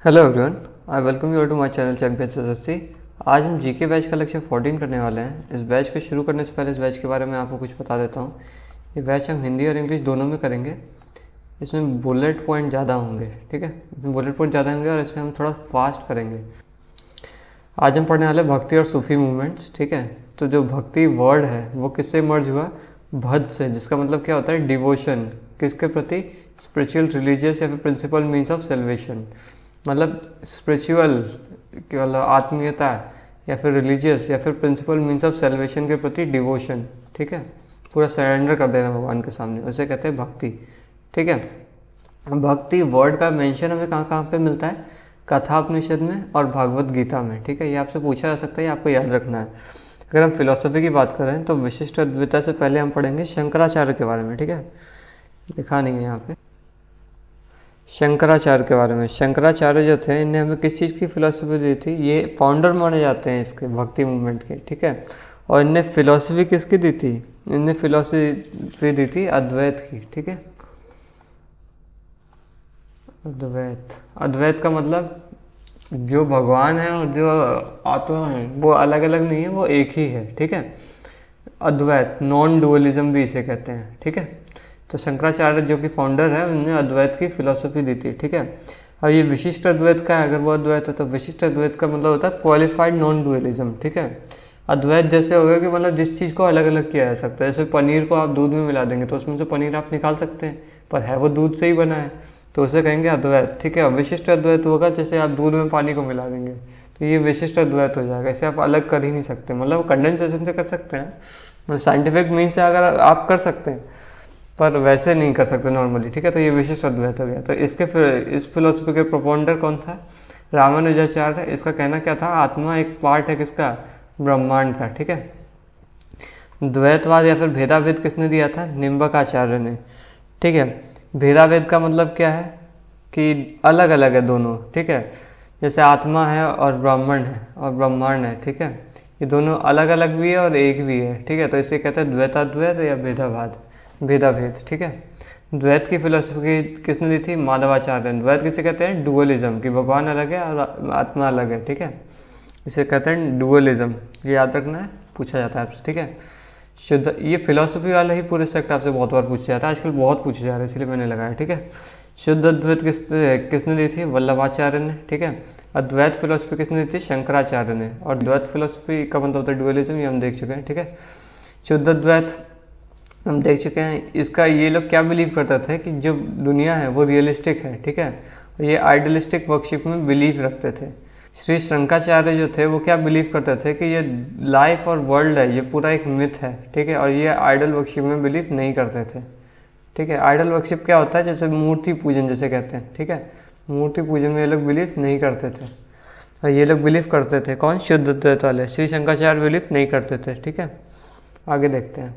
Hello everyone, I welcome you to my channel champions SSC. आज हम GK batch का lecture 14 करने वाले हैं। इस बैच को शुरू करने से पहले इस बैच के बारे में आपको कुछ बता देता हूँ। ये बैच हम हिंदी और इंग्लिश दोनों में करेंगे। इसमें बुलेट पॉइंट ज़्यादा होंगे, ठीक है, इसमें बुलेट पॉइंट ज़्यादा होंगे और इसे हम थोड़ा फास्ट करेंगे। आज हम पढ़ने वाले भक्ति और सूफी मूवमेंट्स, ठीक है। तो जो भक्ति वर्ड है वो किससे मर्ज हुआ? भक्त से, जिसका मतलब क्या होता है? डिवोशन। किसके प्रति? स्पिरिचुअल, रिलीजियस या फिर प्रिंसिपल मीन्स ऑफ सेल्वेशन। मतलब स्पिरिचुअल मतलब आत्मीयता, या फिर रिलीजियस या फिर प्रिंसिपल मीन्स ऑफ सेल्वेशन के प्रति डिवोशन, ठीक है, पूरा सरेंडर कर देना भगवान के सामने, उसे कहते हैं भक्ति, ठीक है। भक्ति वर्ड का मेंशन हमें कहाँ कहाँ पे मिलता है? कथा उपनिषद में और भागवत गीता में, ठीक है। ये आपसे पूछा जा सकता है, ये आपको याद रखना है। अगर हम फिलोसफी की बात करें तो विशिष्ट अद्वैता से पहले हम पढ़ेंगे शंकराचार्य के बारे में, ठीक है। लिखा नहीं है यहाँ पे शंकराचार्य के बारे में। शंकराचार्य जो थे, इन्हें हमें किस चीज़ की फिलॉसफी दी थी? ये फाउंडर माने जाते हैं इसके भक्ति मूवमेंट के, ठीक है। और इन्हें फिलॉसफी किसकी दी थी? इन्हें फिलॉसफी दी थी अद्वैत की, ठीक है। अद्वैत, अद्वैत का मतलब जो भगवान है और जो आत्मा है वो अलग अलग नहीं है, वो एक ही है, ठीक है। अद्वैत, नॉन डुअलिज्म भी इसे कहते हैं, ठीक है। तो शंकराचार्य जो कि फाउंडर है, उन्होंने अद्वैत की फिलॉसफी दी थी, ठीक है। और ये विशिष्ट अद्वैत का है, अगर वो अद्वैत है तो विशिष्ट अद्वैत का मतलब होता है क्वालिफाइड नॉन डुअलिज्म, ठीक है। अद्वैत जैसे हो गया कि मतलब जिस चीज़ को अलग अलग किया जा सकता है। जैसे पनीर को आप दूध में मिला देंगे तो उसमें से पनीर आप निकाल सकते हैं, पर है वो दूध से ही बना है, तो उसे कहेंगे अद्वैत, ठीक है। विशिष्ट अद्वैत होगा जैसे आप दूध में पानी को मिला देंगे तो ये विशिष्ट अद्वैत हो जाएगा। इसे आप अलग कर ही नहीं सकते, मतलब कंडेंसेशन से कर सकते हैं, मतलब साइंटिफिक मीन्स से अगर आप कर सकते हैं, पर वैसे नहीं कर सकते नॉर्मली, ठीक है। तो ये विशिष्ट अद्वैत हो गया। तो इसके फिर इस फिलोसफी के प्रोपोनेंटर कौन था? रामानुजाचार्य। इसका कहना क्या था? आत्मा एक पार्ट है किसका? ब्रह्मांड का, ठीक है। द्वैतवाद या फिर भेदाभेद किसने दिया था? निम्बकाचार्य ने, ठीक है। भेदाभेद का मतलब क्या है? कि अलग अलग है दोनों, ठीक है। जैसे आत्मा है और ब्राह्मण है और ब्रह्मांड है, ठीक है, ये दोनों अलग अलग भी है और एक भी है, ठीक है। तो इसे कहते हैं द्वैताद्वैत या भेदाभाद, भेदाभेद, ठीक है। द्वैत की फिलोसफी किसने दी थी? माधवाचार्य ने। द्वैत किसे कहते हैं? डुअलिज्म, कि भगवान अलग है और आत्मा अलग है, ठीक है। इसे कहते हैं डुअलिज्म, ये याद रखना है, पूछा जाता है आपसे, ठीक है। शुद्ध, ये फिलोसफी वाला ही पूरे सेक्टर आपसे बहुत बार पूछा जाता है, आजकल बहुत पूछे जा रहे हैं, इसलिए मैंने लगाया, ठीक है। शुद्ध अद्वैत किसने दी थी? वल्लभाचार्य ने, ठीक है। अद्वैत फिलोसफी किसने दी थी? शंकराचार्य ने। और द्वैत फिलोसफी का मतलब होता है डुअलिज्म, ये हम देख चुके हैं, ठीक है। शुद्ध अद्वैत हम देख चुके हैं। इसका ये लोग क्या बिलीव करते थे कि जो दुनिया है वो रियलिस्टिक है, ठीक है। और ये आइडलिस्टिक वर्कशिप में बिलीव रखते थे। श्री शंकराचार्य जो थे वो क्या बिलीव करते थे कि ये लाइफ और वर्ल्ड है, ये पूरा एक मिथ है, ठीक है। और ये आइडल वर्कशिप में बिलीव नहीं करते थे, ठीक है। आइडल वर्कशिप क्या होता है? जैसे मूर्ति पूजन जैसे कहते हैं, ठीक है। मूर्ति पूजन में ये लोग बिलीव नहीं करते थे और ये लोग बिलीव करते थे। कौन? शुद्ध अद्वैत वाले। श्री शंकराचार्य बिलीव नहीं करते थे, ठीक है। आगे देखते हैं।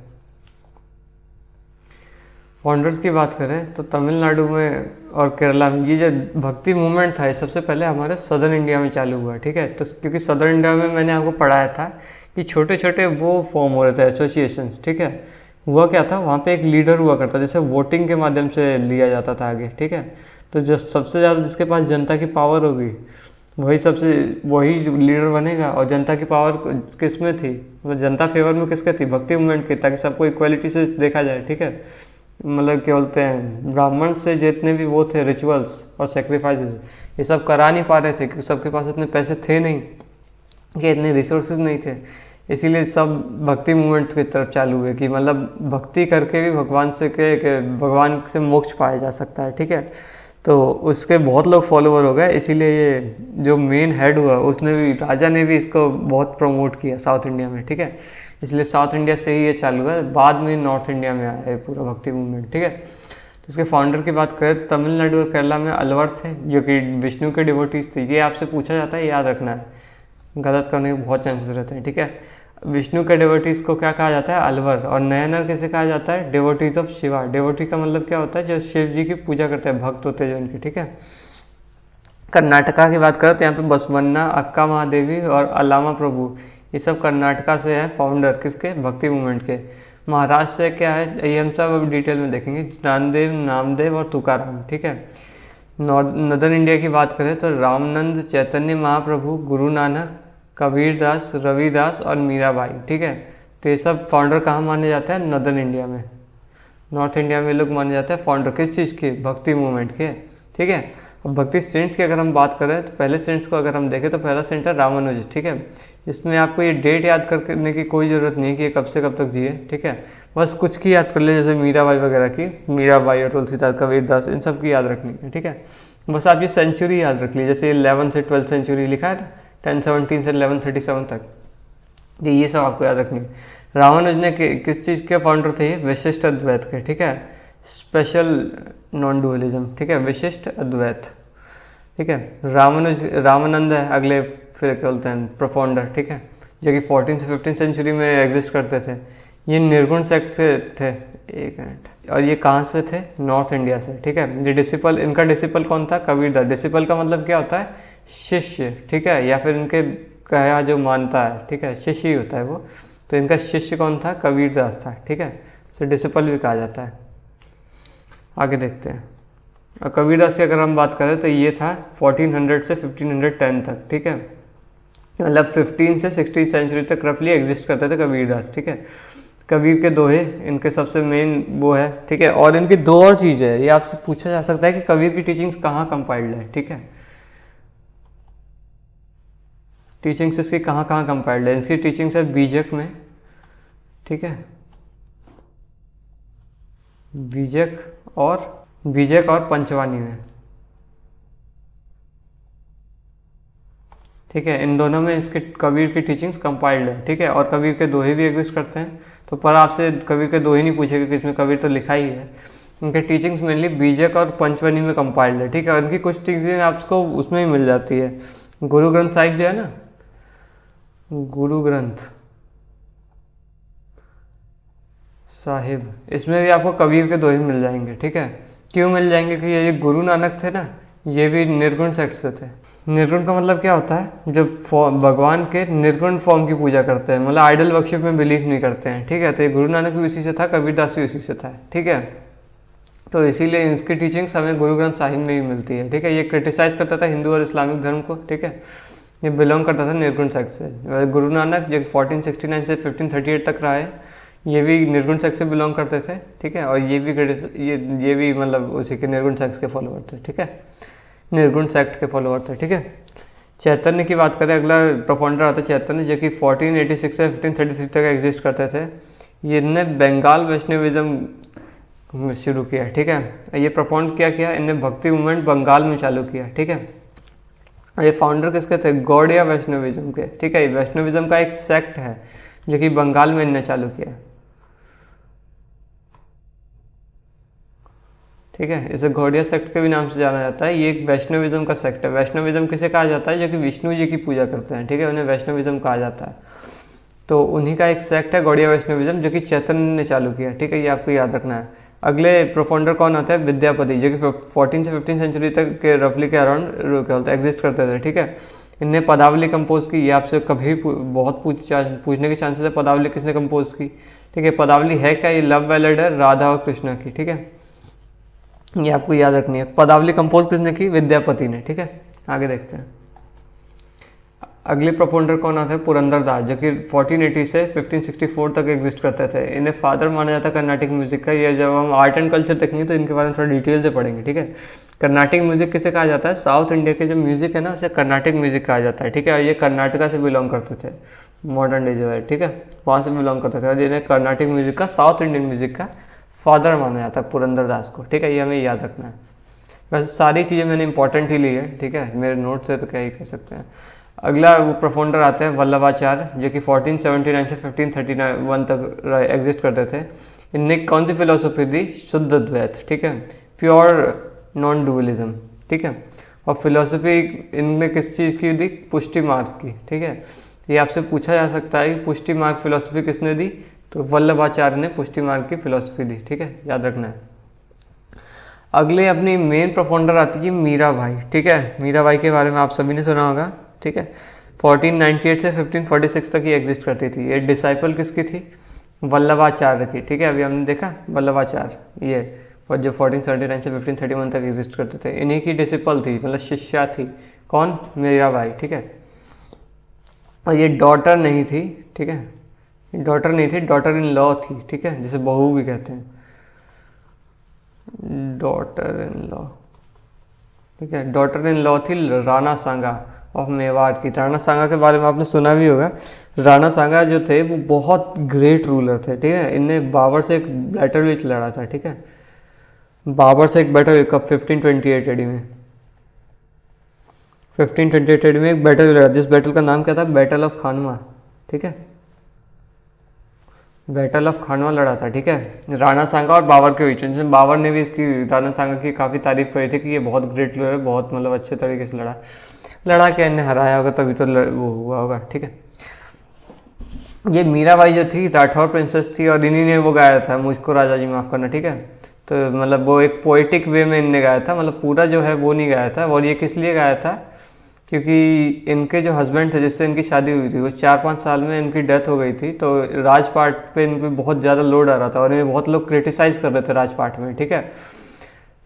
फाउंडर्स की बात करें तो तमिलनाडु में और केरला में ये जो भक्ति मूवमेंट था, ये सबसे पहले हमारे सदर्न इंडिया में चालू हुआ, ठीक है। तो क्योंकि सदर्न इंडिया में मैंने आपको पढ़ाया था कि छोटे छोटे वो फॉर्म हो रहे थे, एसोसिएशंस, ठीक है। हुआ क्या था, वहाँ पे एक लीडर हुआ करता, जैसे वोटिंग के माध्यम से लिया जाता था आगे, ठीक है। तो जो सबसे ज़्यादा जिसके पास जनता की पावर होगी वही लीडर बनेगा। और जनता की पावर किस में थी? मतलब जनता फेवर में किसके थी? भक्ति मूवमेंट की, ताकि सबको इक्वलिटी से देखा जाए, ठीक है। मतलब क्या बोलते हैं, ब्राह्मण से जितने भी वो थे रिचुअल्स और सेक्रीफाइसेस, ये सब करा नहीं पा रहे थे क्योंकि सबके पास इतने पैसे थे नहीं, कि इतने रिसोर्सेज नहीं थे। इसीलिए सब भक्ति मूवमेंट की तरफ चालू हुए कि मतलब भक्ति करके भी भगवान से मोक्ष पाया जा सकता है, ठीक है। तो उसके बहुत लोग फॉलोवर हो गए, इसीलिए ये जो मेन हेड हुआ उसने भी, राजा ने भी इसको बहुत प्रमोट किया साउथ इंडिया में, ठीक है। इसलिए साउथ इंडिया से ही ये चालू है, बाद में नॉर्थ इंडिया में आया है पूरा भक्ति मूवमेंट, ठीक है। तो इसके फाउंडर की बात करें, तमिलनाडु और केरला में अलवर थे जो कि विष्णु के डिवोटीज थे। ये आपसे पूछा जाता है, याद रखना है, गलत करने के बहुत चांसेस रहते हैं, ठीक है। विष्णु के डिवोटीज को क्या कहा जाता है? अलवर। और नयनर किसे कहा जाता है? Devotees of Shiva. डिवोटी का मतलब क्या होता है? जो शिव जी की पूजा करते हैं, भक्त होते हैं जो उनके, ठीक है। कर्नाटका की बात करें तो यहाँ पे बसवन्ना, अक्का महादेवी और अलामा प्रभु, ये सब कर्नाटका से हैं फाउंडर, किसके? भक्ति मूवमेंट के। महाराष्ट्र से क्या है, ये हम सब अब डिटेल में देखेंगे, नामदेव और तुकाराम, ठीक है। नदर इंडिया की बात करें तो रामानंद, चैतन्य महाप्रभु, गुरु नानक, कबीरदास, रविदास और मीराबाई, ठीक है। तो ये सब फाउंडर कहाँ माने जाते हैं? नदर इंडिया में। नॉर्थ इंडिया में लोग माने जाते हैं फाउंडर किस चीज़ के? भक्ति मूवमेंट के, ठीक है। अब भक्ति सेंट्स की अगर हम बात करें तो पहले सेंट्स को अगर हम देखें तो पहला सेंट है रामानुज, ठीक है। इसमें आपको ये डेट याद करने की कोई ज़रूरत नहीं है कि ये कब से कब तक जिए, ठीक है। बस कुछ की याद कर ले, जैसे मीराबाई वगैरह की, मीराबाई और तुलसीदास, कबीरदास, इन सब की याद रखनी है, ठीक है। बस आप ये सेंचुरी याद रख लीजिए, जैसे 11 से 12 सेंचुरी लिखा है, 1017 से 1137 तक, ये सब आपको याद रखनी है। रामानुज ने किस चीज़ के फाउंडर थे? ये विशिष्ट अद्वैत के, ठीक है। स्पेशल नॉन डुअलिज्म, ठीक है, विशिष्ट अद्वैत, ठीक है। रामानंद है अगले, फिर क्या बोलते हैं, प्रोफाउंडर, ठीक है, जो कि 14 से 15 सेंचुरी में एग्जिस्ट करते थे। ये निर्गुण सेक्ट से थे, एक मिनट, और ये कहाँ से थे? नॉर्थ इंडिया से, ठीक है। ये डिसिपल, इनका डिसिपल कौन था? कबीरदास। डिसिपल का मतलब क्या होता है? शिष्य, ठीक है, या फिर इनके कहा जो मानता है, ठीक है, शिष्य ही होता है वो। तो इनका शिष्य कौन था? कबीरदास था, ठीक है। इसे डिसिपल भी कहा जाता है। आगे देखते हैं। और कबीरदास की अगर हम बात करें तो ये था 1400 से 1510 तक, ठीक है। मतलब 15 से 16 सेंचुरी तक रफली एग्जिस्ट करते थे कबीरदास, ठीक है। कबीर के दोहे इनके सबसे मेन वो है, ठीक है। और इनकी दो और चीज़ें है, ये आपसे पूछा जा सकता है कि कबीर की टीचिंग्स कहाँ कंपाइल्ड है, ठीक है। टीचिंग्स इसकी कहाँ कहाँ कंपाइल्ड है? इसकी टीचिंग्स है बीजक में, ठीक है, बीजक और पंचवानी में, ठीक है। इन दोनों में इसके कबीर की टीचिंग्स कंपाइल्ड है, ठीक है। और कबीर के दोहे भी एग्जिस्ट करते हैं। तो पर आपसे कबीर के दोहे नहीं पूछेगा कि इसमें कबीर तो लिखा ही है। उनके टीचिंग्स मेनली बीजक और पंचवनी में कंपाइल्ड है, ठीक है। उनकी कुछ टीचिंग आपको उसमें ही मिल जाती है। गुरु ग्रंथ साहिब जो है ना, गुरु ग्रंथ साहिब, इसमें भी आपको कबीर के दोहे मिल जाएंगे, ठीक है। क्यों मिल जाएंगे? कि ये गुरु नानक थे ना, ये भी निर्गुण सेक्ट से थे। निर्गुण का मतलब क्या होता है? जब भगवान के निर्गुण फॉर्म की पूजा करते हैं, मतलब आइडल वर्शिप में बिलीव नहीं करते हैं, ठीक है। तो ये गुरु नानक भी उसी से था, कबीरदास भी उसी से था, ठीक है। तो इसीलिए इसकी टीचिंग्स हमें गुरु ग्रंथ साहिब में भी मिलती है, ठीक है। ये क्रिटिसाइज करता था हिंदू और इस्लामिक धर्म को, ठीक है। ये बिलोंग करता था निर्गुण सेक्ट से। गुरु नानक जो 1469 से 1538 तक रहा है, ये भी निर्गुण सेक्ट से बिलोंग करते थे, ठीक है। और ये भी मतलब उसी के निर्गुण सेक्ट के फॉलोअर थे, ठीक है, निर्गुण सेक्ट के फॉलोअर थे, ठीक है। चैतन्य की बात करें, अगला प्रोफाउंडर आता है चैतन्य, जो कि 1486 से 1533 तक एग्जिस्ट करते थे। ये इनने बंगाल वैष्णविज्म शुरू किया, ठीक है। ये प्रोफाउंड क्या किया? इनने भक्ति मूवमेंट बंगाल में चालू किया, ठीक है। ये फाउंडर किसके थे? गौड़िया वैष्णविज्म के, ठीक है। वैष्णविज्म का एक सेक्ट है जो कि बंगाल में इनने चालू किया, ठीक है। इसे गौड़िया सेक्ट के भी नाम से जाना जाता है। ये एक वैष्णविज्म का सेक्ट है। वैष्णविज्म किसे कहा जाता है? जो कि विष्णु जी की पूजा करते हैं, ठीक है, उन्हें वैष्णविज्म कहा जाता है। तो उन्हीं का एक सेक्ट है गौड़िया वैष्णविज्म, जो कि चैतन्य ने चालू किया, ठीक है। ये आपको याद रखना है। अगले प्रोफाउंडर कौन आता है? विद्यापति, जो कि 14 से 15 सेंचुरी तक के रफली के अराउंड क्या बोलते हैं एग्जिस्ट करते थे, ठीक है। इनने पदावली कंपोज की। ये आपसे कभी बहुत पूछने के चांसेस है, पदावली किसने कंपोज की, ठीक है। पदावली है क्या? ये लव बैलेड है राधा और कृष्णा की, ठीक है। ये आपको याद रखनी है। पदावली कंपोज किसने की? विद्यापति ने, ठीक है। आगे देखते हैं। अगले प्रोफाउंडर कौन आता है? पुरंदरदास, जो कि 1480 से 1564 तक एग्जिस्ट करते थे। इन्हें फादर माना जाता है कर्नाटिक म्यूजिक का। ये जब हम आर्ट एंड कल्चर देखेंगे तो इनके बारे में थोड़ा डिटेल से पढ़ेंगे, ठीक है। कर्नाटिक म्यूजिक किसे कहा जाता है? साउथ इंडिया के जो म्यूजिक है ना, उसे कर्नाटिक म्यूजिक कहा जाता है, ठीक है। और ये कर्नाटका से बिलोंग करते थे, मॉडर्न डे जो है, ठीक है, वहाँ से बिलोंग करते थे। और इन्हें कर्नाटिक म्यूजिक का, साउथ इंडियन म्यूजिक का फादर माना जाता है पुरंदरदास को, ठीक है। ये हमें याद रखना है। वैसे सारी चीज़ें मैंने इंपॉर्टेंट ही ली है, ठीक है, मेरे नोट से तो क्या ही कह सकते हैं। अगला वो प्रोफाउंडर आते हैं वल्लभाचार्य, जो कि 1479 से 1531 तक एग्जिस्ट करते थे। इनने कौन सी फिलोसफी दी? शुद्ध अद्वैत, ठीक है, प्योर नॉन डुअलिज्म, ठीक है। और फिलोसफी इनमें किस चीज़ की दी? पुष्टि मार्ग की, ठीक है। ये आपसे पूछा जा सकता है कि पुष्टि मार्ग फिलोसफी किसने दी? तो वल्लभाचार्य ने पुष्टि मार्ग की फिलोसफी दी, ठीक है, याद रखना है। अगले अपनी मेन प्रोफाउंडर आती है मीराबाई, ठीक है। मीराबाई के बारे में आप सभी ने सुना होगा, ठीक है। 1498 से 1546 तक ये एग्जिस्ट करती थी। ये डिसाइपल किसकी थी? वल्लभाचार्य की, ठीक है। अभी हमने देखा वल्लभाचार्य, ये और जो 1479 से 1531 तक एग्जिस्ट करते थे। इन्हीं की डिसिपल थी, मतलब शिष्या थी। कौन? मीराबाई, ठीक है। और ये डॉटर नहीं थी, ठीक है, डॉटर नहीं थी, डॉटर इन लॉ थी, ठीक है, जिसे बहू भी कहते हैं, डॉटर इन लॉ, ठीक है। डॉटर इन लॉ थी राणा सांगा ऑफ मेवाड़ की। राणा सांगा के बारे में आपने सुना भी होगा। राणा सांगा जो थे वो बहुत ग्रेट रूलर थे, ठीक है। इनने बाबर से एक बैटल भी लड़ा था, ठीक है, बाबर से एक बैटल कब 1528 एडी में, 1528 एडी में एक बैटल लड़ा, जिस बैटल का नाम क्या था? बैटल ऑफ खानवा, ठीक है, बैटल ऑफ खानवा लड़ा था, ठीक है, राणा सांगा और बाबर के बीच में। बाबर ने भी इसकी, राणा सांगा की काफ़ी तारीफ करी थी कि ये बहुत ग्रेट रूलर है, बहुत मतलब अच्छे तरीके से लड़ा के इन्हें हराया होगा, तभी तो वो हुआ होगा, ठीक है। ये मीराबाई जो थी राठौर प्रिंसेस थी, और इन्हीं ने वो गाया था मुझको राजा जी माफ़ करना, ठीक है। तो मतलब वो एक पोइटिक वे में इनने गाया था, मतलब पूरा जो है वो नहीं गाया था। और ये किस लिए गाया था? क्योंकि इनके जो हस्बैंड थे जिससे इनकी शादी हुई थी, वो 4-5 साल में इनकी डेथ हो गई थी। तो राजपाट पे इन पर बहुत ज़्यादा लोड आ रहा था और इन्हें बहुत लोग क्रिटिसाइज़ कर रहे थे राजपाट में, ठीक है।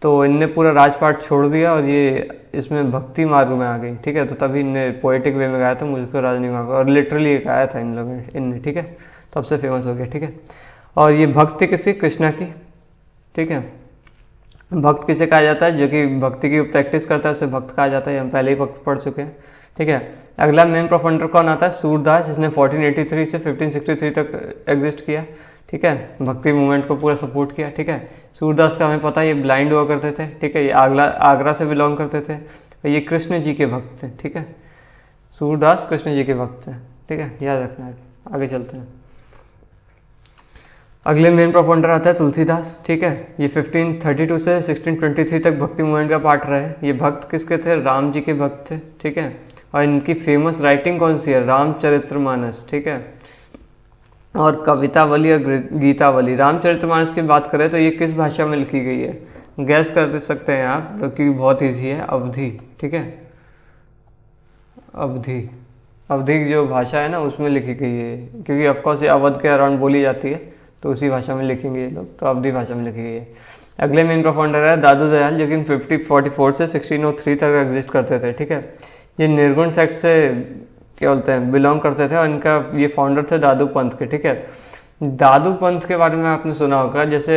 तो इनने पूरा राजपाट छोड़ दिया और ये इसमें भक्ति मार्ग में आ गई, ठीक है। तो तभी इनने पोएटिक वे में गाया था मुझको राजा नहीं मांगा, और लिटरली गाया था इन लोगों ने, इनने, ठीक है। तब से फेमस हो गया, ठीक है। और ये भक्ति किसकी? कृष्णा की, ठीक है। भक्त किसे कहा जाता है? जो कि भक्ति की प्रैक्टिस करता है उसे भक्त कहा जाता है। हम पहले ही भक्त पढ़ चुके हैं, ठीक है। अगला मेन प्रोफाउंडर कौन आता है? सूरदास, जिसने 1483 से 1563 तक एग्जिस्ट किया, ठीक है। भक्ति मूवमेंट को पूरा सपोर्ट किया, ठीक है। सूरदास का हमें पता है ये ब्लाइंड हुआ करते थे, ठीक है। ये आगरा से बिलोंग करते थे। ये कृष्ण जी के भक्त थे, ठीक है। सूरदास कृष्ण जी के भक्त हैं, ठीक है, याद रखना है। आगे चलते हैं। अगले मेन प्रोफाउंडर आता है तुलसीदास, ठीक है। ये 1532 से 1623 तक भक्ति मूवमेंट का पार्ट रहे। ये भक्त किसके थे? राम जी के भक्त थे, ठीक है। और इनकी फेमस राइटिंग कौन सी है? रामचरितमानस, ठीक है, और कवितावली और गीतावली। रामचरितमानस की बात करें तो ये किस भाषा में लिखी गई है? गैस कर सकते हैं आप, क्योंकि बहुत ईजी है, अवधी, ठीक है। अवधी जो भाषा है ना उसमें लिखी गई है, क्योंकि ऑफकोर्स ये अवध के अराउंड बोली जाती है, तो उसी भाषा में लिखेंगे ये लोग, तो अवधी भाषा में लिखी गई है। अगले मेन प्रोफाउंडर है दादू दयाल, जो कि 1544 से 1603 तक एग्जिस्ट करते थे, ठीक है। ये निर्गुण सेक्ट से क्या बोलते हैं बिलोंग करते थे, और इनका ये फाउंडर थे दादू पंथ के, ठीक है। दादू पंथ के बारे में आपने सुना होगा, जैसे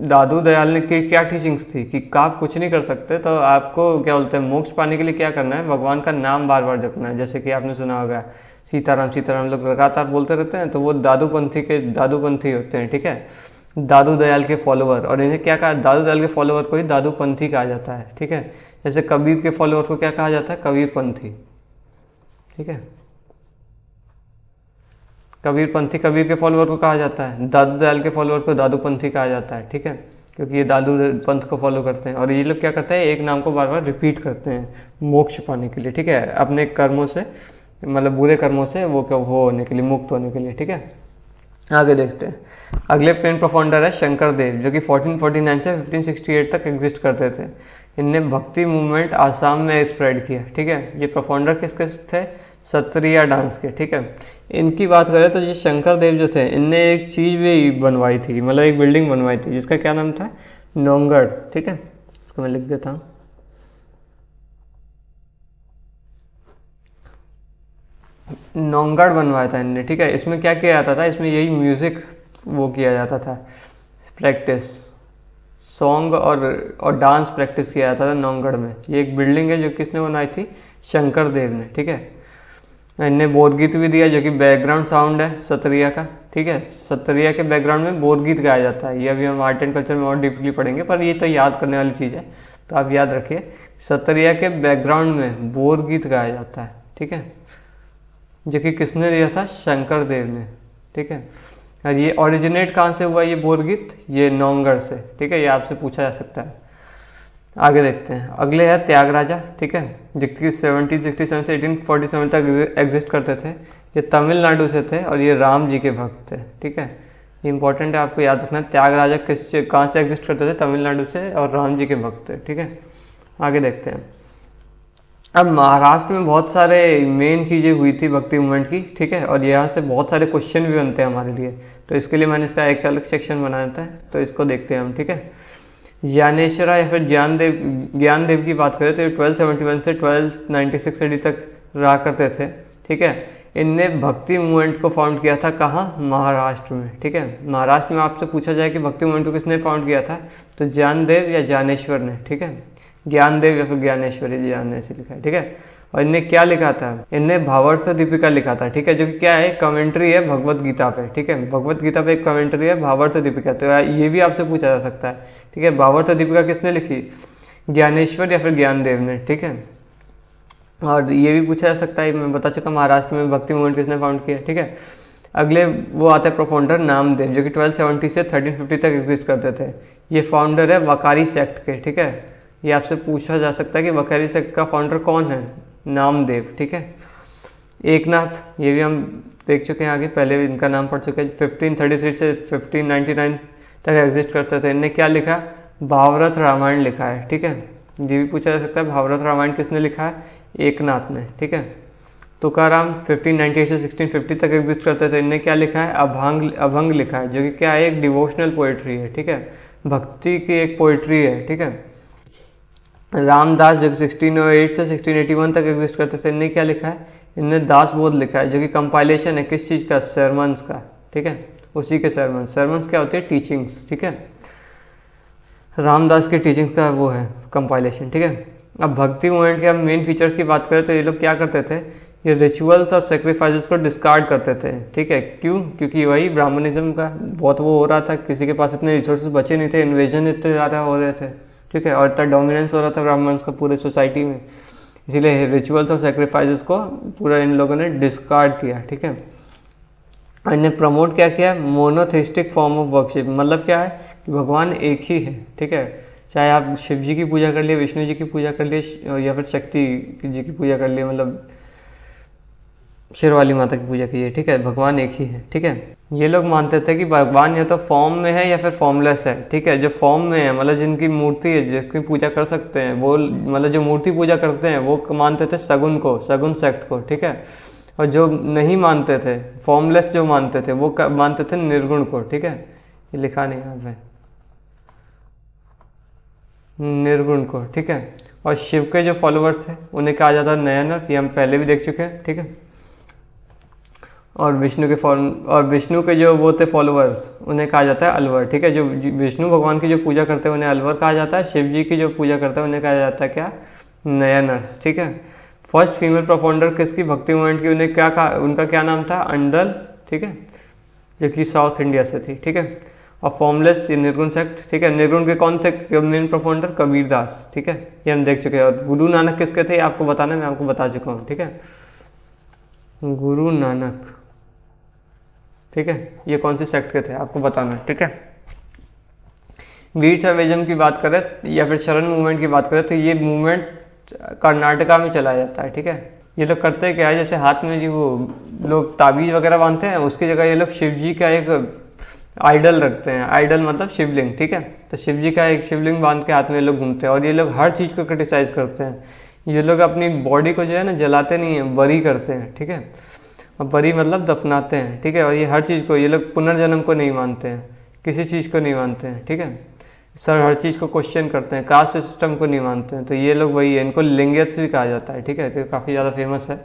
दादू दयाल ने की क्या टीचिंग्स थी कि आप कुछ नहीं कर सकते, तो आपको क्या बोलते हैं मोक्ष पाने के लिए क्या करना है? भगवान का नाम बार बार जपना है। जैसे कि आपने सुना होगा सीताराम सीताराम लोग लगातार बोलते रहते हैं, तो वो दादूपंथी होते हैं, ठीक है, दादू दयाल के फॉलोअर। और इन्हें क्या कहा? दादू दयाल के फॉलोअर को ही दादूपंथी कहा जाता है, ठीक है। जैसे कबीर के फॉलोअर को क्या कहा जाता है? कबीरपंथी, ठीक है। कबीरपंथी कबीर के फॉलोअर को कहा जाता है, दादू दयाल के फॉलोअर को दादूपंथी कहा जाता है, ठीक है, क्योंकि ये दादू पंथ को फॉलो करते हैं। और ये लोग क्या करते हैं? एक नाम को बार बार रिपीट करते हैं मोक्ष पाने के लिए, ठीक है, अपने कर्मों से, मतलब बुरे कर्मों से वो होने के लिए, मुक्त होने के लिए, ठीक है। आगे देखते हैं। अगले मेन प्रोफाउंडर है शंकर देव, जो कि 1449 से 1568 तक एग्जिस्ट करते थे। इनने भक्ति मूवमेंट आसाम में स्प्रेड किया, ठीक है। ये प्रोफाउंडर किसके थे? सत्रिया डांस के, ठीक है। इनकी बात करें तो ये शंकर देव जो थे, इनने एक चीज़ भी बनवाई थी, मतलब एक बिल्डिंग बनवाई थी, जिसका क्या नाम था? नौगढ़, ठीक है। इसको मैं लिख देता हूँ। नौगढ़ बनवाया था इनने, ठीक है। इसमें क्या किया जाता था? इसमें यही म्यूज़िक वो किया जाता था, प्रैक्टिस, सॉन्ग और डांस प्रैक्टिस किया जाता था नौगढ़ में। ये एक बिल्डिंग है जो किसने बनाई थी? शंकर देव ने, ठीक है। इनने बोरगीत भी दिया, जो कि बैकग्राउंड साउंड है सत्रिया का, ठीक है। सत्रिया के बैकग्राउंड में बोरगीत गाया जाता है। ये अभी हम आर्ट एंड कल्चर में और डीपली पढ़ेंगे, पर ये तो याद करने वाली चीज़ है, तो आप याद रखिए। सत्रिया के बैकग्राउंड में बोरगीत गाया जाता है, ठीक है, जो कि किसने दिया था? शंकर देव ने, ठीक है। और ये ओरिजिनेट कहाँ से हुआ ये बोरगीत? ये नौगढ़ से, ठीक है। ये आपसे पूछा जा सकता है। आगे देखते हैं। अगले है त्यागराजा, ठीक है, जो कि 1767 से 1847 तक एग्जिस्ट करते थे। ये तमिलनाडु से थे और ये राम जी के भक्त थे, ठीक है। ये इंपॉर्टेंट है, आपको याद रखना। त्यागराजा कहाँ से एग्जिस्ट करते थे? तमिलनाडु से, और राम जी के भक्त थे, ठीक है। आगे देखते हैं। अब महाराष्ट्र में बहुत सारे मेन चीज़ें हुई थी भक्ति मूवमेंट की, ठीक है, और यहाँ से बहुत सारे क्वेश्चन भी बनते हैं हमारे लिए, तो इसके लिए मैंने इसका एक अलग सेक्शन बनाया था, तो इसको देखते हैं हम, ठीक है। ज्ञानेश्वरा या फिर ज्ञानदेव की बात करें तो ये 1271 से 1296 AD तक रहा करते थे, ठीक है। इनने भक्ति मूवमेंट को फाउंड किया था कहाँ? महाराष्ट्र में, ठीक है। महाराष्ट्र में आपसे पूछा जाए कि भक्ति मूवमेंट को किसने फाउंड किया था, तो ज्ञानदेव या ज्ञानेश्वर ने, ठीक है। ज्ञानदेव या फिर ज्ञानेश्वर, ज्ञान से लिखा है, ठीक है। और इनने क्या लिखा था? इनने भावार्थ दीपिका लिखा था, ठीक है, जो कि क्या है? कमेंट्री है भगवत गीता पे, ठीक है। भगवत गीता पे एक कमेंट्री है भावार्थ दीपिका, तो ये भी आपसे पूछा जा सकता है, ठीक है। भावार्थ दीपिका किसने लिखी? ज्ञानेश्वर या फिर ज्ञानदेव ने, ठीक है। और ये भी पूछा जा सकता है, मैं बता चुका महाराष्ट्र में भक्ति मूवमेंट किसने फाउंड किया, ठीक है। अगले वो आते हैं प्रोफाउंडर नामदेव, जो कि 1270 से 1350 तक एग्जिस्ट करते थे। ये फाउंडर है वकारी सेक्ट के, ठीक है। ये आपसे पूछा जा सकता है कि वकारी सेक्ट का फाउंडर कौन है? नामदेव, ठीक है। एकनाथ, ये भी हम देख चुके हैं आगे, पहले इनका नाम पढ़ चुके हैं। 1533 से 1599 तक एग्जिस्ट करते थे। इनने क्या लिखा? भावार्थ रामायण लिखा है, ठीक है। ये भी पूछा जा सकता है भावार्थ रामायण किसने लिखा है? एकनाथ ने, ठीक है। तुकाराम 1598 से 1650 तक एग्जिस्ट करते थे। इनने क्या लिखा है? अभंग लिखा है, जो कि क्या है? एक डिवोशनल पोइट्री है, ठीक है, भक्ति की एक पोइट्री है, ठीक है। रामदास जो 1608 से 1681 तक एग्जिस्ट करते थे। इनने क्या लिखा है? इनने दासबोध लिखा है, जो कि कंपाइलेशन है किस चीज़ का? सरमन्स का, ठीक है, उसी के सरमन्स। सरमन्स क्या होती है? टीचिंग्स, ठीक है। रामदास की टीचिंग्स का वो है कंपाइलेशन, ठीक है। अब भक्ति मूवमेंट के हम मेन फीचर्स की बात करें तो ये लोग क्या करते थे? ये रिचुअल्स और सेक्रीफाइसेस को डिस्कार्ड करते थे, ठीक है। क्यों? क्योंकि वही ब्राह्मणिज्म का बहुत वो हो रहा था, किसी के पास इतने रिसोर्सेज बचे नहीं थे, इन्वेजन इतने ज़्यादा हो रहे थे, ठीक है, और इतना डोमिनेंस हो रहा था ब्राह्मण्स का पूरे सोसाइटी में, इसीलिए रिचुअल्स और सेक्रीफाइसेस को पूरा इन लोगों ने डिस्कार्ड किया, ठीक है। और इन्हें प्रमोट क्या किया? मोनोथिस्टिक फॉर्म ऑफ वर्शिप, मतलब क्या है कि भगवान एक ही है, ठीक है। चाहे आप शिव जी की पूजा कर लिए, विष्णु जी की पूजा कर लिए, या फिर शक्ति जी की पूजा कर लिए, मतलब शेरवाली माता की पूजा कीजिए, ठीक है, भगवान एक ही है, ठीक है। ये लोग मानते थे कि भगवान या तो फॉर्म में है या फिर फॉर्मलेस है, ठीक है। जो फॉर्म में है, मतलब जिनकी मूर्ति है, जिसकी पूजा कर सकते हैं वो, मतलब जो मूर्ति पूजा करते हैं वो मानते थे सगुन को, सगुन सेक्ट को, ठीक है। और जो नहीं मानते थे, फॉर्मलेस जो मानते थे, वो मानते थे निर्गुण को, ठीक है। ये लिखा नहीं यहाँ पे, निर्गुण को, ठीक है। और शिव के जो फॉलोअर्स थे उन्हें कहा जाता है नयनर, ये हम पहले भी देख चुके हैं, ठीक है। और विष्णु के जो वो थे फॉलोअर्स, उन्हें कहा जाता है अलवर, ठीक है। जो विष्णु भगवान की जो पूजा करते हैं उन्हें अलवर कहा जाता है। शिव जी की जो पूजा करते हैं उन्हें कहा जाता है क्या? नयनर्स, ठीक है। फर्स्ट फीमेल प्रोफाउंडर किसकी? भक्ति मूवमेंट की, उन्हें क्या कहा? उनका क्या नाम था? अंडल, ठीक है, जो कि साउथ इंडिया से थी, ठीक है। और फॉर्मलेस निर्गुण सेक्ट, ठीक है। निर्गुण के कौन थे मेन प्रोफाउंडर? कबीरदास, ठीक है, ये हम देख चुके हैं। और गुरु नानक किसके थे आपको बताना, मैं आपको बता चुका हूँ, ठीक है। गुरु नानक, ठीक है, ये कौन से सेक्ट के थे आपको बताना है, ठीक है। वीर शैविज्म की बात करें या फिर शरण मूवमेंट की बात करें तो ये मूवमेंट कर्नाटका में चला जाता है, ठीक है। ये लोग करते क्या है, जैसे हाथ में जो वो लोग ताबीज़ वगैरह बांधते हैं, उसकी जगह ये लोग शिव जी का एक आइडल रखते हैं। आइडल मतलब शिवलिंग, ठीक है। तो शिव जी का एक शिवलिंग बांध के हाथ में ये लोग घूमते हैं और ये लोग हर चीज़ को क्रिटिसाइज़ करते हैं। ये लोग अपनी बॉडी को जो है ना जलाते नहीं हैं, बरी करते हैं, ठीक है। और बरी मतलब दफनाते हैं, ठीक है। और ये हर चीज़ को, ये लोग पुनर्जन्म को नहीं मानते हैं, किसी चीज़ को नहीं मानते हैं, ठीक है। सर हर चीज़ को क्वेश्चन करते हैं, कास्ट सिस्टम को नहीं मानते हैं। तो ये लोग वही है, इनको लिंगयत्स भी कहा जाता है, ठीक है। तो काफ़ी ज़्यादा फेमस है,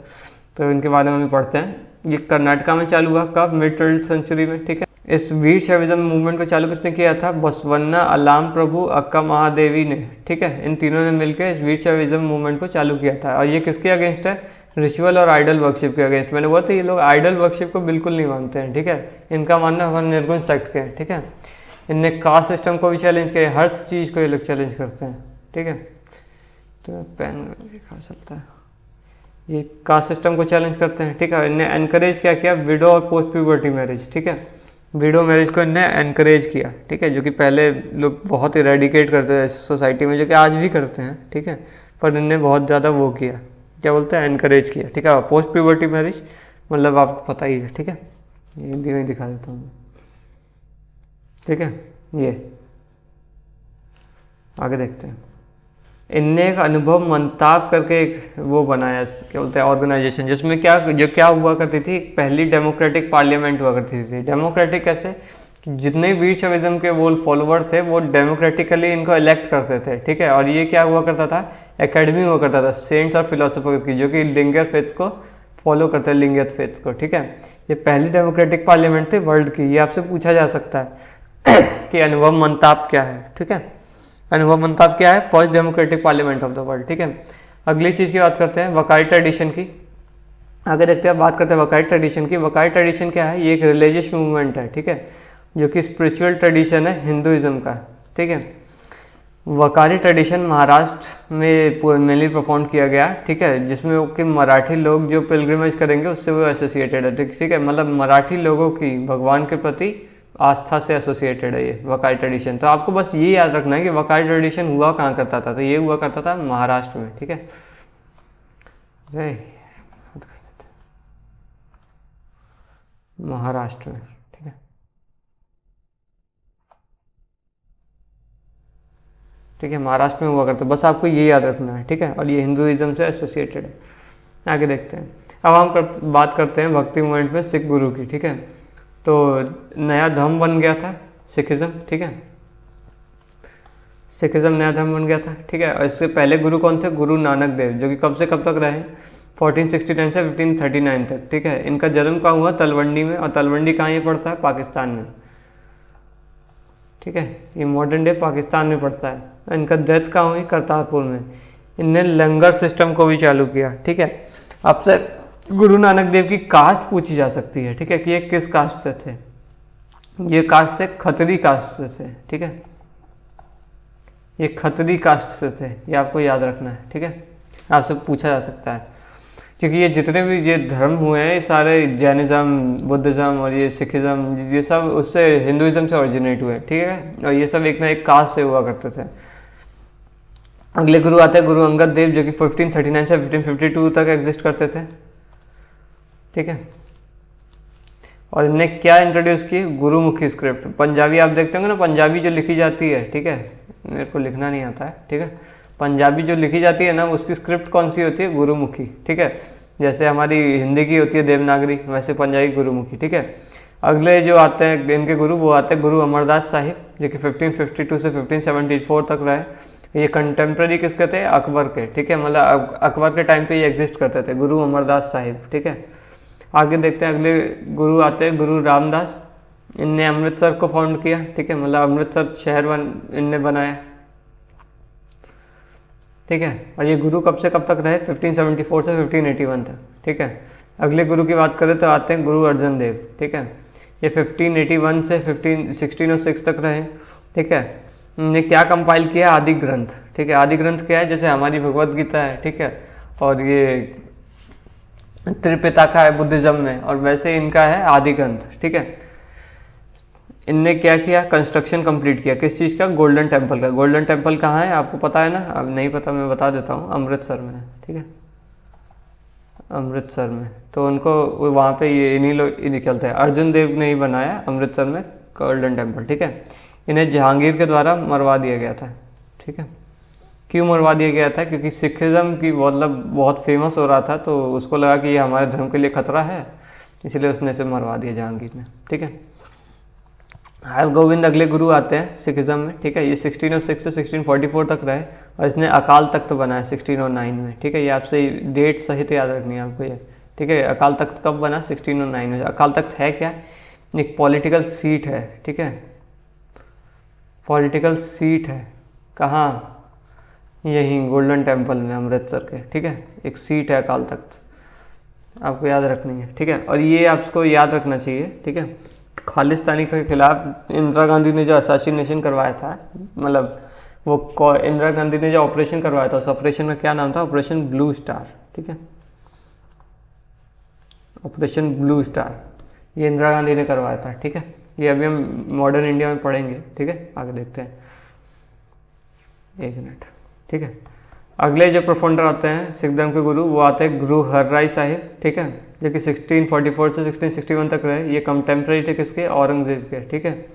तो इनके बारे में भी पढ़ते हैं। ये कर्नाटका में चालू हुआ कब? मिड 12th सेंचुरी में, ठीक है। इस वीर शैविज्म मूवमेंट को चालू किसने किया था? बसवन्ना, अलाम प्रभु, अक्का महादेवी ने, ठीक है। इन तीनों ने मिलकर इस वीर शैविज्म मूवमेंट को चालू किया था। और ये किसके अगेंस्ट है? रिचुअल और आइडल वर्कशिप के अगेंस्ट। मैंने बोला था ये लोग आइडल वर्कशिप को बिल्कुल नहीं मानते हैं, ठीक है। इनका मानना है निर्गुण सेक्ट के, ठीक है। इनने कास्ट सिस्टम को भी चैलेंज किया, हर चीज़ को ये लोग चैलेंज करते हैं, ठीक है। तो पेन लिखा चलता है, ये कास्ट सिस्टम को चैलेंज करते हैं, ठीक है। इनने एनकरेज क्या किया? विडो और पोस्ट प्यूबर्टी मैरिज, ठीक है। विडो मैरिज को इनने एनकरेज किया, ठीक है, जो कि पहले लोग बहुत इरेडिकेट करते थे सोसाइटी में, जो कि आज भी करते हैं, ठीक है। पर इनने बहुत ज़्यादा वो किया, क्या बोलते हैं, एनकरेज किया, ठीक है। पोस्ट प्यूबर्टी मैरिज मतलब आपको पता ही है, ठीक है। ये हिंदी में दिखा देता हूँ, ठीक है। ये आगे देखते हैं। इनने एक अनुभव मंताब करके एक वो बनाया, क्या बोलते हैं, ऑर्गेनाइजेशन, जिसमें क्या हुआ करती थी, पहली डेमोक्रेटिक पार्लियामेंट हुआ करती थी। डेमोक्रेटिक कैसे जितने भी वीर शैविज्म के वो फॉलोवर थे वो डेमोक्रेटिकली इनको इलेक्ट करते थे, ठीक है। और ये क्या हुआ करता था, एकेडमी हुआ करता था सेंट्स और फिलोसोफर की, जो कि लिंगियत फेथ्स को फॉलो करते हैं, लिंगियत फेथ्स को, ठीक है। ये पहली डेमोक्रेटिक पार्लियामेंट थी वर्ल्ड की। ये आपसे पूछा जा सकता है कि अनुभव मंताप क्या है, ठीक है। अनुभव मंताप क्या है, first democratic parliament of the world, ठीक है। अगली चीज़ की बात करते हैं वकाई ट्रेडिशन की। आगे देखते हैं, बात करते हैं वकाई ट्रेडिशन की। वकाई ट्रेडिशन क्या है, ये एक रिलीजियस मूवमेंट है, ठीक है, जो कि स्पिरिचुअल ट्रेडिशन है हिंदुइज्म का, ठीक है। वकारी ट्रेडिशन महाराष्ट्र में मेनली परफॉर्म किया गया, ठीक है, जिसमें कि मराठी लोग जो पिलग्रिमेज करेंगे उससे वो एसोसिएटेड है, ठीक है। मतलब मराठी लोगों की भगवान के प्रति आस्था से एसोसिएटेड है ये वकारी ट्रेडिशन। तो आपको बस ये याद रखना है कि वकारी ट्रेडिशन हुआ कहाँ करता था, तो ये हुआ करता था महाराष्ट्र में, ठीक है। महाराष्ट्र में, ठीक है, ठीक है, महाराष्ट्र में हुआ करता है, बस आपको ये याद रखना है, ठीक है। और ये हिंदुइज्म से एसोसिएटेड है। आगे देखते हैं, अब हम बात करते हैं भक्ति मूवमेंट में सिख गुरु की, ठीक है। तो नया धर्म बन गया था सिखिज्म, ठीक है, सिखिज्म नया धर्म बन गया था, ठीक है। और इसके पहले गुरु कौन थे, गुरु नानक देव, जो कि कब से कब तक रहे, 1469 से 1539 तक, ठीक है। इनका जन्म कहाँ हुआ, तलवंडी में, और तलवंडी कहाँ ये पड़ता है, पाकिस्तान में, ठीक है, ये मॉडर्न डे पाकिस्तान में पड़ता है। इनका डेथ कहाँ हुई, करतारपुर में। इनने लंगर सिस्टम को भी चालू किया, ठीक है। आपसे गुरु नानक देव की कास्ट पूछी जा सकती है, ठीक है, कि ये किस कास्ट से थे। ये कास्ट से खत्री कास्ट से थे, ठीक है, ये खत्री कास्ट से थे, ये आपको याद रखना है, ठीक है। आपसे पूछा जा सकता है, क्योंकि ये जितने भी ये धर्म हुए हैं, ये सारे जैनिज़्म, बुद्धिज़्म और ये सिखिज़्म, ये सब उससे हिंदुइज्म से ओरिजिनेट हुए, ठीक है। और ये सब एक ना एक कास्ट से हुआ करते थे। अगले गुरु आते हैं गुरु अंगद देव, जो कि 1539 से 1552 तक एग्जिस्ट करते थे, ठीक है। और इनने क्या इंट्रोड्यूस की, गुरुमुखी स्क्रिप्ट। पंजाबी आप देखते होंगे ना, पंजाबी जो लिखी जाती है, ठीक है, मेरे को लिखना नहीं आता है, ठीक है। पंजाबी जो लिखी जाती है ना, उसकी स्क्रिप्ट कौन सी होती है, गुरुमुखी, ठीक है। जैसे हमारी हिंदी की होती है देवनागरी, वैसे पंजाबी गुरुमुखी, ठीक है। अगले जो आते हैं इनके गुरु, वो आते हैं गुरु अमरदास साहिब, जो कि 1552 से 1574 तक रहे। ये कंटेम्प्रेरी किसके थे, अकबर के, ठीक है, मतलब अकबर के टाइम पे ये एग्जिस्ट करते थे, गुरु अमरदास साहिब, ठीक है। आगे देखते हैं, अगले गुरु आते हैं गुरु रामदास। इनने अमृतसर को फाउंड किया, ठीक है, मतलब अमृतसर शहर इनने बनाया, ठीक है। और ये गुरु कब से कब तक रहे, 1574 से 1581 तक, ठीक है। अगले गुरु की बात करें तो आते हैं गुरु अर्जन देव, ठीक है। ये 1581 से 1606 तक रहे, ठीक है। इन्होंने क्या कंपाइल किया, आदि ग्रंथ, ठीक है। आदि ग्रंथ क्या है, जैसे हमारी भगवत गीता है, ठीक है, और ये त्रिपिटका है बुद्धिज्म में, और वैसे इनका है आदि ग्रंथ, ठीक है। इनने क्या किया, कंस्ट्रक्शन कंप्लीट किया, किस चीज़ का, गोल्डन टेम्पल का। गोल्डन टेम्पल कहाँ है आपको पता है ना, अब नहीं पता मैं बता देता हूँ, अमृतसर में है, ठीक है, अमृतसर में। तो उनको वहाँ पे ये इन्हीं लोग निकलते हैं, अर्जुन देव ने ही बनाया अमृतसर में गोल्डन टेम्पल, ठीक है। इन्हें जहांगीर के द्वारा मरवा दिया गया था, ठीक है। क्यों मरवा दिया गया था, क्योंकि सिखिज्म की मतलब बहुत फेमस हो रहा था, तो उसको लगा कि ये हमारे धर्म के लिए खतरा है, इसलिए उसने इसे मरवा दिया जहांगीर ने, ठीक है। हरगोविंद अगले गुरु आते हैं सिखिज्म में, ठीक है। ये 1606 से 1644 तक रहे, और इसने अकाल तख्त बनाया 1609 में, ठीक है। ये आपसे डेट सहित याद रखनी है आपको ये, ठीक है। अकाल तख्त कब बना, 1609 में। अकाल तख्त है क्या, एक पॉलिटिकल सीट है, ठीक है, पॉलिटिकल सीट है, कहाँ, यहीं गोल्डन टेम्पल में अमृतसर के, ठीक है, एक सीट है अकाल तख्त, आपको याद रखनी है, ठीक है। और ये आपको याद रखना चाहिए, ठीक है, खालिस्तानी के खिलाफ इंदिरा गांधी ने जो असैसिनेशन करवाया था, मतलब वो इंदिरा गांधी ने जो ऑपरेशन करवाया था, उस ऑपरेशन का क्या नाम था, ऑपरेशन ब्लू स्टार, ठीक है, ऑपरेशन ब्लू स्टार, ये इंदिरा गांधी ने करवाया था, ठीक है। ये अभी हम मॉडर्न इंडिया में पढ़ेंगे, ठीक है। आगे देखते हैं, एक मिनट, ठीक है। अगले जो प्रोफाउंडर आते हैं सिख धर्म के गुरु, वो आते हैं गुरु हरराय साहिब, ठीक है, जो कि 1644 से 1661 तक रहे। ये कंटेम्प्रेरी थे किसके, औरंगजेब के, ठीक है।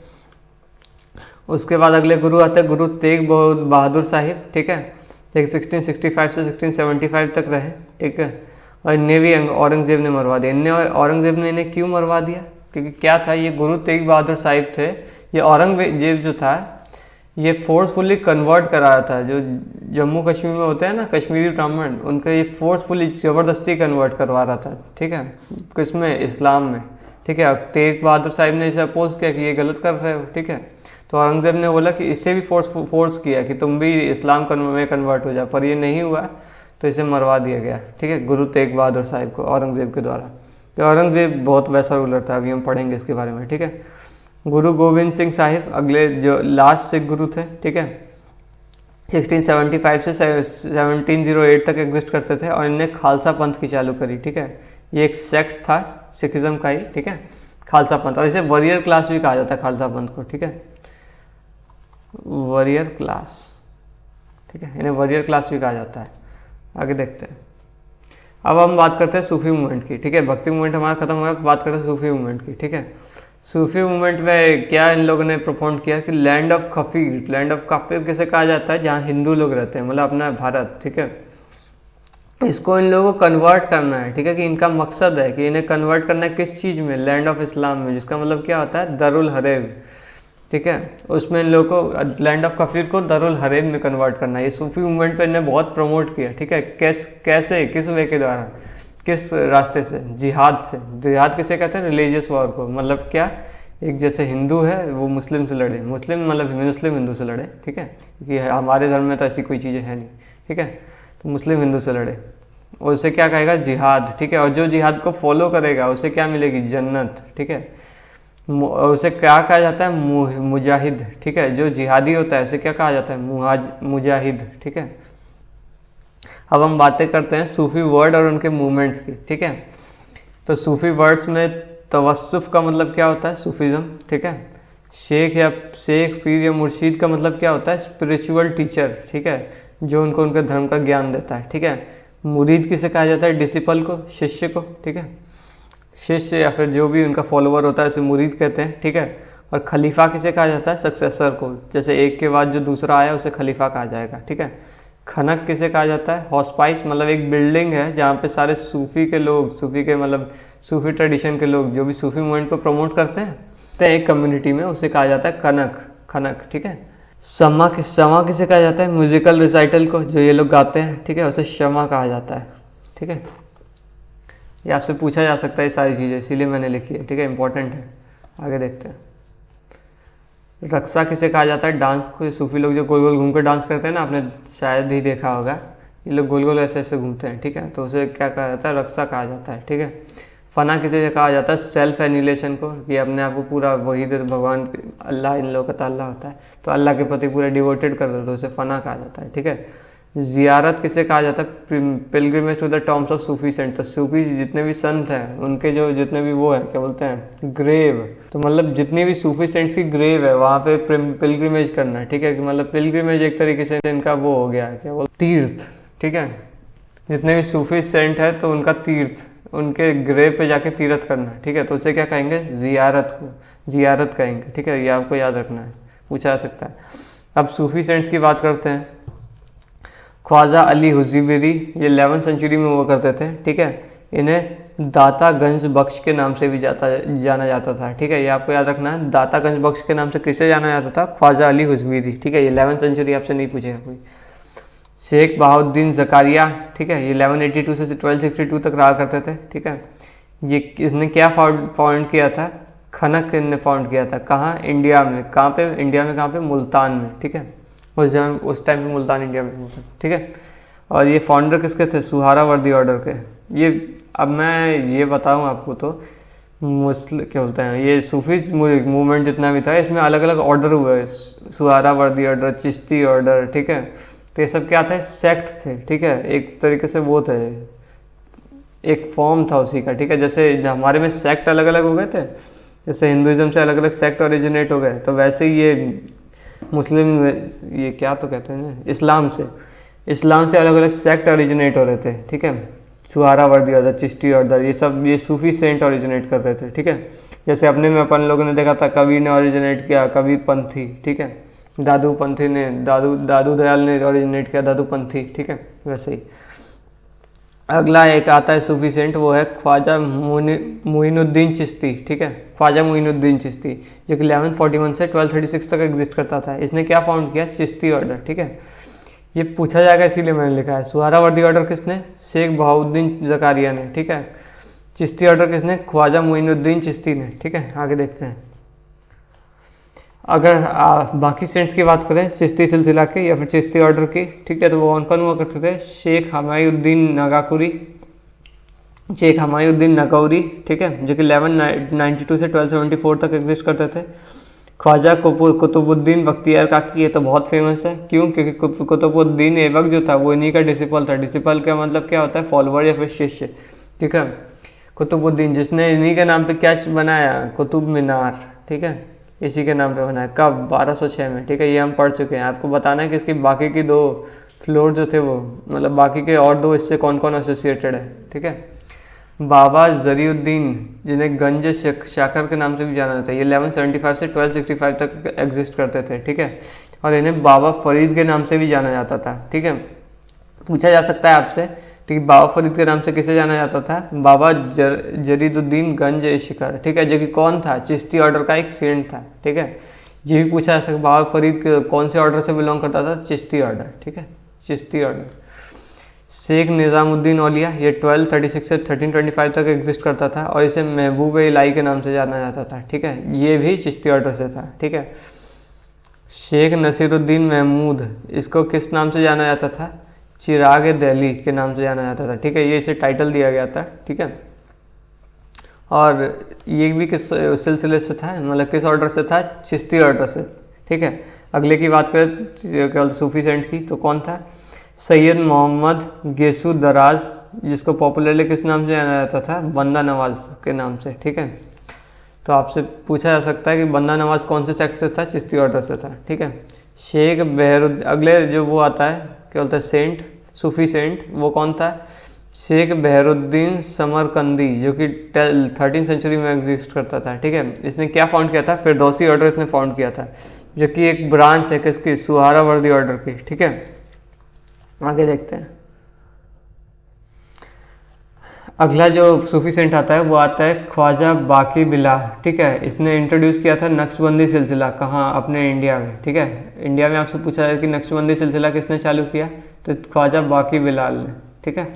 उसके बाद अगले गुरु आते हैं गुरु तेग बहादुर साहिब, ठीक है, जो कि 1665 से 1675 तक रहे, ठीक है। और इन्हें भी औरंगजेब ने मरवा दिया। इन्हें औरंगजेब ने इन्हें क्यों मरवा दिया, क्योंकि क्या था, ये गुरु तेग बहादुर साहिब थे, ये औरंगजेब जो था ये फोर्सफुली कन्वर्ट करा रहा था। जो जम्मू कश्मीर में होते हैं ना कश्मीरी ब्राह्मण, उनका ये फोर्सफुली ज़बरदस्ती कन्वर्ट करवा रहा था, ठीक है, किसमें, इस्लाम में, ठीक है। अब तेग बहादुर साहिब ने इसे अपोज किया कि ये गलत कर रहे हो, ठीक है। तो औरंगज़ेब ने बोला कि इससे भी फोर्स किया कि तुम भी इस्लाम में कन्वर्ट हो जाओ, पर ये नहीं हुआ तो इसे मरवा दिया गया, ठीक है, गुरु तेग बहादुर साहिब को औरंगज़ेब के द्वारा। तो औरंगज़ेब बहुत वैसा रूलर था, अभी हम पढ़ेंगे इसके बारे में, ठीक है। गुरु गोविंद सिंह साहिब अगले जो लास्ट सिख गुरु थे, ठीक है, 1675 से 1708 तक एग्जिस्ट करते थे और इन्हें खालसा पंथ की चालू करी, ठीक है। ये एक सेक्ट था सिखिज्म का ही, ठीक है, खालसा पंथ, और इसे वॉरियर क्लास भी कहा जाता है खालसा पंथ को, ठीक है, वॉरियर क्लास, ठीक है, इन्हें वॉरियर क्लास भी कहा जाता है। आगे देखते हैं। अब हम बात करते हैं सूफी मूवमेंट की, ठीक है, भक्ति मूवमेंट हमारा खत्म हुआ, बात करते हैं सूफी मूवमेंट की, ठीक है। सूफी मूवमेंट में क्या इन लोगों ने प्रपोज किया कि लैंड ऑफ काफिर किसे कहा जाता है, जहाँ हिंदू लोग रहते हैं, मतलब अपना भारत, ठीक है। इसको इन लोगों को कन्वर्ट करना है, ठीक है, कि इनका मकसद है कि इन्हें कन्वर्ट करना है किस चीज़ में, लैंड ऑफ इस्लाम में, जिसका मतलब क्या होता है, दरुल हरेम, ठीक है। उसमें इन लोगों को लैंड ऑफ कफीर को दरुल हरेम में कन्वर्ट करना है। ये सूफी मूवमेंट पे इन्हें बहुत प्रमोट किया, ठीक है। कैसे किस वे के द्वारा, किस रास्ते से, जिहाद से। जिहाद किसे कहते हैं, रिलीजियस वॉर को, मतलब क्या, एक जैसे हिंदू है वो मुस्लिम से लड़े, मुस्लिम मतलब मुस्लिम हिंदू से लड़े, ठीक है, क्योंकि हमारे धर्म में तो ऐसी कोई चीज़ें है नहीं, ठीक है, तो मुस्लिम हिंदू से लड़े, और उसे क्या कहेगा, जिहाद, ठीक है। और जो जिहाद को फॉलो करेगा उसे क्या मिलेगी, जन्नत, ठीक है। उसे क्या कहा जाता है, मुजाहिद, ठीक है। जो जिहादी होता है उसे क्या कहा जाता है, मुजाहिद, ठीक है। अब हम बातें करते हैं सूफी वर्ड और उनके मूवमेंट्स की, ठीक है। तो सूफी वर्ड्स में तवस्सुफ का मतलब क्या होता है, सूफीज़म, ठीक है। शेख पीर या मुर्शीद का मतलब क्या होता है, स्पिरिचुअल टीचर, ठीक है, जो उनको उनके धर्म का ज्ञान देता है, ठीक है। मुरीद किसे कहा जाता है, डिसिपल को, शिष्य को, ठीक है, शिष्य या फिर जो भी उनका फॉलोवर होता है उसे मुरीद कहते हैं, ठीक है। और खलीफा किसे कहा जाता है, सक्सेसर को, जैसे एक के बाद जो दूसरा आया उसे खलीफा कहा जाएगा, ठीक है। खनक किसे कहा जाता है, हॉस्पाइस मतलब एक बिल्डिंग है जहाँ पे सारे सूफ़ी के लोग, सूफ़ी के मतलब सूफ़ी ट्रेडिशन के लोग जो भी सूफ़ी मूवमेंट को प्रमोट करते हैं तो एक कम्युनिटी में, उसे कहा जाता है खनक, ठीक है। समा किसे कहा जाता है, म्यूजिकल रिसाइटल को, जो ये लोग गाते हैं, ठीक है, उसे शमा कहा जाता है, ठीक है। ये आपसे पूछा जा सकता है ये सारी चीज़ें, इसीलिए मैंने लिखी है, ठीक है, इंपॉर्टेंट है। आगे देखते हैं। रक्सा किसे कहा जाता है, डांस को, सूफी लोग जो गोल गोल घूम कर डांस करते हैं ना, आपने शायद ही देखा होगा, ये लोग गोल गोल ऐसे ऐसे घूमते हैं, ठीक है, तो उसे क्या कहा जाता है, रक्सा कहा जाता है, ठीक है। फना किसे कहा जाता है, सेल्फ एनिलेशन को, कि अपने आप को पूरा वही भगवान अल्लाह इन लोगों का ताल्ला होता है तो अल्लाह के प्रति पूरा डिवोटेड कर देते, तो उसे फना कहा जाता है, ठीक है। ज़ियारत किसे कहा जाता है, pilgrimage to the tombs of Sufi saint, तो सूफी जितने भी संत हैं उनके जो जितने भी वो हैं, क्या बोलते हैं, ग्रेव, तो मतलब जितनी भी सूफी सेंट्स की ग्रेव है वहाँ पे पिलग्रिमेज करना है, ठीक है, कि मतलब पिलग्रिमेज एक तरीके से इनका वो हो गया है, क्या बोलते, तीर्थ, ठीक है। जितने भी सूफी सेंट है तो उनका तीर्थ, उनके ग्रेव पे जाके तीर्थ करना है, ठीक है, तो उसे क्या कहेंगे, जियारत कहेंगे, ठीक है, ये आपको याद रखना है, पूछा जा सकता है। अब सूफी सेंट्स की बात करते हैं। ख्वाजा अली हुज़ीबिरी, ये 11वीं सेंचुरी में हुआ करते थे, ठीक है। इन्हें दाता गंज बख्श के नाम से भी जाना जाता था, ठीक है, ये आपको याद रखना है। दाता गंज बख्श के नाम से किसे जाना जाता था, ख्वाजा अली हुज़ीबिरी, ठीक है, ये 11वीं सेंचुरी आपसे नहीं पूछेगा कोई। शेख बहाउद्दीन ज़कारिया, ठीक है, ये 1182 से 1262 तक रहा करते थे, ठीक है। ये इसने क्या फाउंड किया था, खनक ने फाउंड किया था, कहाँ, इंडिया में, कहाँ पे, मुल्तान में, ठीक है, उस टाइम पे मुल्तान इंडिया में, ठीक है। और ये फाउंडर किसके थे, सुहारावर्दी ऑर्डर के। ये अब मैं ये बताऊँ आपको तो क्या बोलते हैं, ये सूफी मूवमेंट जितना भी था इसमें अलग अलग ऑर्डर हुए, सुहारावर्दी ऑर्डर, चिश्ती ऑर्डर, ठीक है। तो ये सब क्या था, सेक्ट थे, ठीक है, एक तरीके से वो थे, एक फॉर्म था उसी का, ठीक है। जैसे हमारे में सेक्ट अलग अलग हो गए थे, जैसे हिंदुज़म से अलग अलग सेक्ट ओरिजिनेट हो गए, तो वैसे ही ये मुस्लिम, ये क्या तो कहते हैं, इस्लाम से अलग अलग सेक्ट ओरिजिनेट हो रहे थे, ठीक है। सुहारावर्दी ऑर्डर, चिश्ती ऑर्डर, ये सब ये सूफी सेंट ओरिजिनेट कर रहे थे, ठीक है। जैसे अपने में अपन लोगों ने देखा था कबीर ने ओरिजिनेट किया, कबीर पंथी, ठीक है। दादू दयाल ने ओरिजिनेट किया, दादू पंथी, ठीक है, वैसे ही। अगला एक आता है सूफी सेंट, वो है ख्वाजा मोइनुद्दीन चिश्ती, ठीक है, ख्वाजा मोइनुद्दीन चिश्ती, जो कि 1141 से 1236 तक एग्जिस्ट करता था। इसने क्या फाउंड किया? चिश्ती ऑर्डर, ठीक है। ये पूछा जाएगा इसीलिए मैंने लिखा है। सुहरावर्दी ऑर्डर किसने? शेख बहाउद्दीन जकारिया ने, ठीक है। चिश्ती ऑर्डर किसने? ख्वाजा मोइनुद्दीन चिश्ती ने, ठीक है। आगे देखते हैं। अगर बाकी सेंट्स की बात करें चिश्ती सिलसिला के या फिर चिश्ती ऑर्डर की, ठीक है, तो वो कौन कौन हुआ करते थे? शेख हमायुद्दीन नगाकुरी, शेख हमायुद्दीन नगौरी, ठीक है, जो कि 1192 से 1274 तक एग्जिस्ट करते थे। ख्वाजा कुतुबुद्दीन बख्तियार काकी, ये तो बहुत फेमस है। क्यों? क्योंकि कुतुबुद्दीन ऐबक जो था वो इन्हीं का डिसिपल था। डिसिपल का मतलब क्या होता है? फॉलोअर या फिर शिष्य, ठीक है। कुतुबुद्दीन जिसने इन्हीं के नाम पे क्या बनाया? कुतुब मीनार, ठीक है, इसी के नाम पे बनाया। कब? 1206 में, ठीक है। ये हम पढ़ चुके हैं। आपको बताना है कि इसकी बाकी की 2 फ्लोर जो थे वो, मतलब बाकी के और 2 इससे कौन कौन एसोसिएटेड है, ठीक है। बाबा जरीउद्दीन, जिन्हें गंज शाकर के नाम से भी जाना जाता है, ये 1175 से 1265 तक एग्जिस्ट करते थे, ठीक है। और इन्हें बाबा फरीद के नाम से भी जाना जाता था, ठीक है। पूछा जा सकता है आपसे, ठीक है, बाबा फरीद के नाम से किसे जाना जाता था? बाबा जरीदुद्दीन गंज शिकर, ठीक है, जो कि कौन था? चिश्ती ऑर्डर का एक सेंट था, ठीक है। ये भी पूछा जा सकता है बाबा फरीद कौन से ऑर्डर से बिलोंग करता था? चिश्ती ऑर्डर, ठीक है, चिश्ती ऑर्डर। शेख निज़ामुद्दीन औलिया, ये 1236 से 1325 तक एग्जिस्ट करता था और इसे महबूब इलाही के नाम से जाना जाता था, ठीक है। ये भी चिश्ती ऑर्डर से था, ठीक है। शेख नसीरुद्दीन महमूद, इसको किस नाम से जाना जाता था? चिराग दिल्ली के नाम से जाना जाता था, ठीक है। ये इसे टाइटल दिया गया था, ठीक है। और ये भी किस सिलसिले से था? मतलब किस ऑर्डर से था? चिश्ती ऑर्डर से, ठीक है। अगले की बात करें केवल सूफी सेंट की, तो कौन था? सैयद मोहम्मद गेसू दराज, जिसको पॉपुलरली किस नाम से जाना जाता था? बंदा नवाज के नाम से, ठीक है। तो आपसे पूछा जा सकता है कि बंदा नवाज कौन से सेक्ट से था? चिश्ती ऑर्डर से था, ठीक है। शेख बहरुद्दीन, अगले जो वो आता है क्या बोलते हैं सेंट, सूफी सेंट, वो कौन था? शेख बहरुद्दीन समरकंदी, जो कि 13th सेंचुरी में एग्जिस्ट करता था, ठीक है। इसने क्या फाउंड किया था? फिरदौसी ऑर्डर इसने फाउंड किया था, जो कि एक ब्रांच है किसकी? सुहरावर्दी ऑर्डर की, ठीक है। आगे देखते हैं। अगला जो सूफी सेंट आता है वो आता है ख्वाजा बाकी बिलाह, ठीक है। इसने इंट्रोड्यूस किया था नक्शबंदी सिलसिला, कहाँ? अपने इंडिया में, ठीक है। इंडिया में आपसे पूछा है कि नक्शबंदी सिलसिला किसने चालू किया? तो ख्वाजा बाकी बिलाल ने, ठीक है।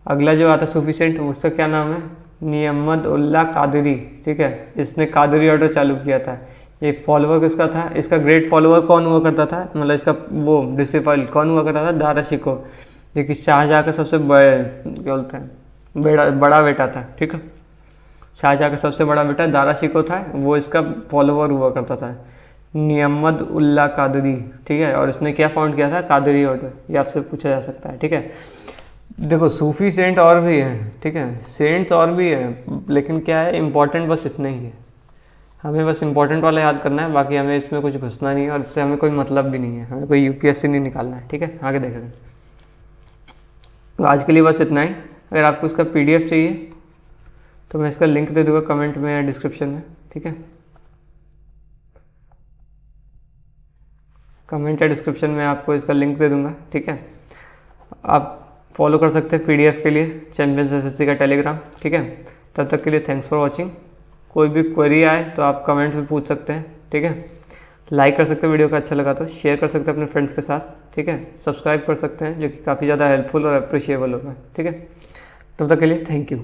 अगला जो आता है सूफी सेंट, उसका क्या नाम है? नियमत उल्ला कादरी, ठीक है। इसने कादरी ऑर्डर चालू किया था। ये फॉलोअर किसका था? इसका ग्रेट फॉलोअर कौन हुआ करता था? मतलब इसका वो डिसिपल कौन हुआ करता था? दारा शिकोह, जो कि शाहजहाँ का सबसे बड़े क्या बोलते हैं बड़ा बेटा था, ठीक है। शाहजहाँ का सबसे बड़ा बेटा दारा शिकोह था, वो इसका फॉलोअर हुआ करता था, नियमत उल्ला कादरी, ठीक है। और इसने क्या फाउंड किया था? कादरी ऑर्डर। ये आपसे पूछा जा सकता है, ठीक है। देखो सूफी सेंट और भी हैं, ठीक है, सेंट्स और भी हैं, लेकिन क्या है इम्पोर्टेंट बस इतना ही है। हमें बस इंपॉर्टेंट वाला याद करना है, बाकी हमें इसमें कुछ घुसना नहीं है और इससे हमें कोई मतलब भी नहीं है, हमें कोई यूपीएससी नहीं निकालना है, ठीक है। आगे देख रहे हैं। तो आज के लिए बस इतना ही। अगर आपको इसका पीडीएफ चाहिए तो मैं इसका लिंक दे दूँगा कमेंट में या डिस्क्रिप्शन में, ठीक है। कमेंट या डिस्क्रिप्शन में आपको इसका लिंक दे दूँगा, ठीक है। आप फॉलो कर सकते हैं पीडीएफ के लिए चैंपियंस एसएससी का टेलीग्राम, ठीक है। तब तक के लिए थैंक्स फॉर वॉचिंग। कोई भी क्वेरी आए तो आप कमेंट में पूछ सकते हैं, ठीक है। लाइक कर सकते हैं वीडियो का अच्छा लगा तो, शेयर कर सकते हैं अपने फ्रेंड्स के साथ, ठीक है। सब्सक्राइब कर सकते हैं, जो कि काफ़ी ज़्यादा हेल्पफुल और अप्रिशिएबल होगा, ठीक है। तब तक के लिए थैंक यू।